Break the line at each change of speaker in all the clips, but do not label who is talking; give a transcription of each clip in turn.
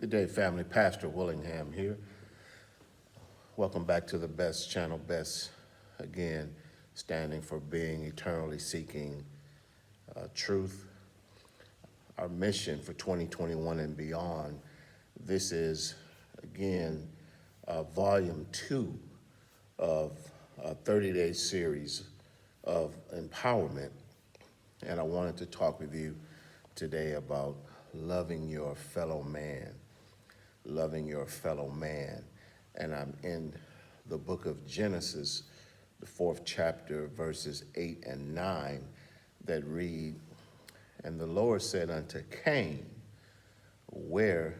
Good day, family. Pastor Willingham here. Welcome back to the Best Channel. Best, again, standing for being eternally seeking truth. Our mission for 2021 and beyond. This is, again, volume 2 of a 30-day series of empowerment. And I wanted to talk with you today about loving your fellow man. Loving your fellow man. And I'm in the book of Genesis, the 4th chapter, verses 8 and 9, that read, "And the Lord said unto Cain, Where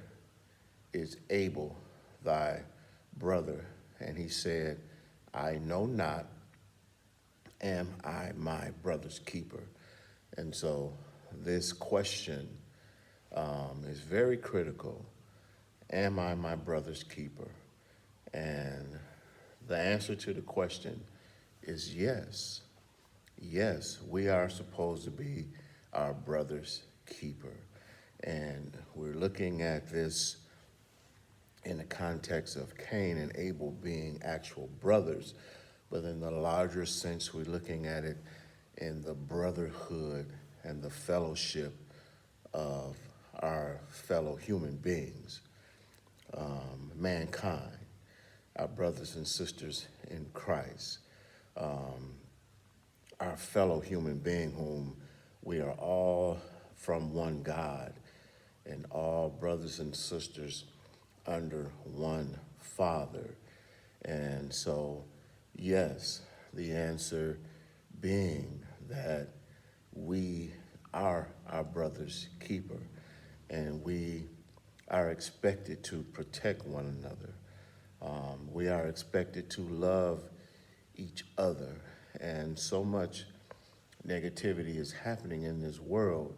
is Abel thy brother? And he said, I know not. Am I my brother's keeper?" And so this question is very critical. Am I my brother's keeper? And the answer to the question is yes. Yes, we are supposed to be our brother's keeper. And we're looking at this in the context of Cain and Abel being actual brothers. But in the larger sense, we're looking at it in the brotherhood and the fellowship of our fellow human beings. Mankind, our brothers and sisters in Christ, our fellow human being whom we are all from one God and all brothers and sisters under one Father. And so, yes, the answer being that we are our brother's keeper and we are expected to protect one another. We are expected to love each other. And so much negativity is happening in this world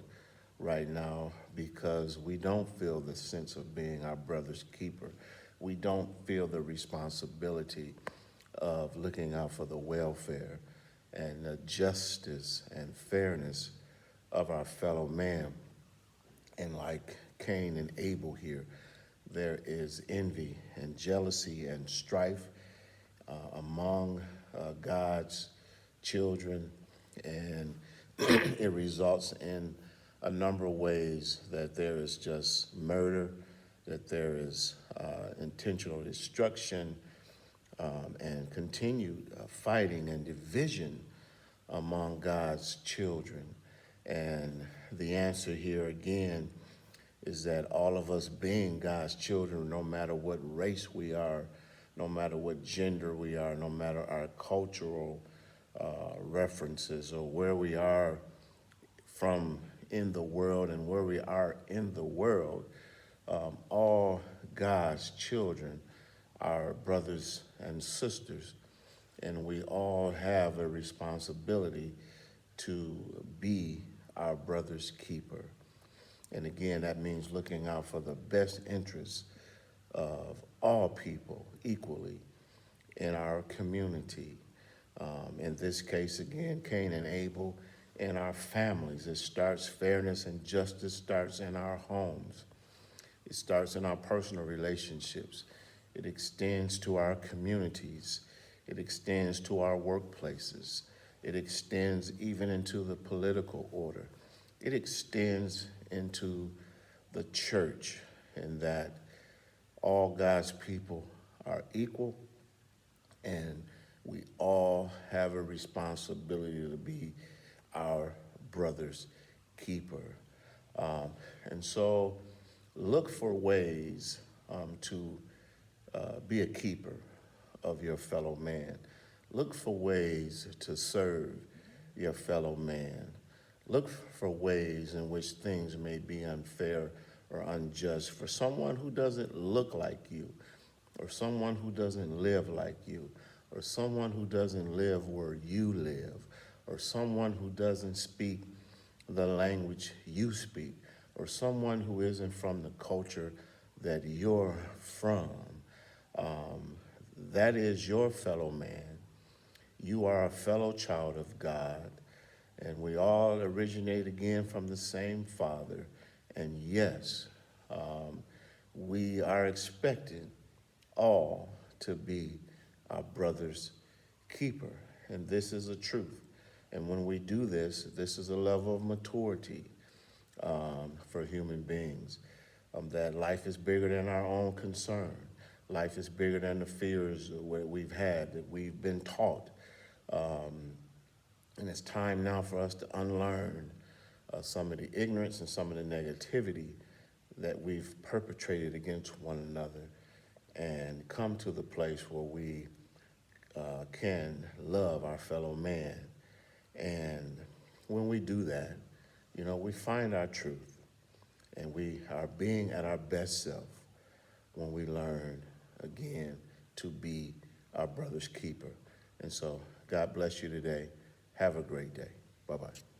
right now because we don't feel the sense of being our brother's keeper. We don't feel the responsibility of looking out for the welfare and the justice and fairness of our fellow man. And like Cain and Abel here, there is envy and jealousy and strife among God's children, and it results in a number of ways that there is just murder, that there is intentional destruction, and continued fighting and division among God's children. And the answer here again is that all of us being God's children, no matter what race we are, no matter what gender we are, no matter our cultural references or where we are from in the world and where we are in the world, all God's children are brothers and sisters, and we all have a responsibility to be our brother's keeper. And again, that means looking out for the best interests of all people equally in our community. In this case, again, Cain and Abel, in our families. It starts, fairness and justice starts in our homes. It starts in our personal relationships. It extends to our communities. It extends to our workplaces. It extends even into the political order. It extends into the church, in that all God's people are equal and we all have a responsibility to be our brother's keeper. And so look for ways to be a keeper of your fellow man. Look for ways to serve your fellow man. Look for ways in which things may be unfair or unjust for someone who doesn't look like you, or someone who doesn't live like you, or someone who doesn't live where you live, or someone who doesn't speak the language you speak, or someone who isn't from the culture that you're from. That is your fellow man. You are a fellow child of God, and we all originate again from the same Father. And yes, we are expected all to be our brother's keeper. And this is a truth. And when we do this, this is a level of maturity for human beings. That life is bigger than our own concern. Life is bigger than the fears that we've had, that we've been taught. And it's time now for us to unlearn some of the ignorance and some of the negativity that we've perpetrated against one another and come to the place where we can love our fellow man. And when we do that, we find our truth and we are being at our best self when we learn again to be our brother's keeper. And so God bless you today. Have a great day. Bye-bye.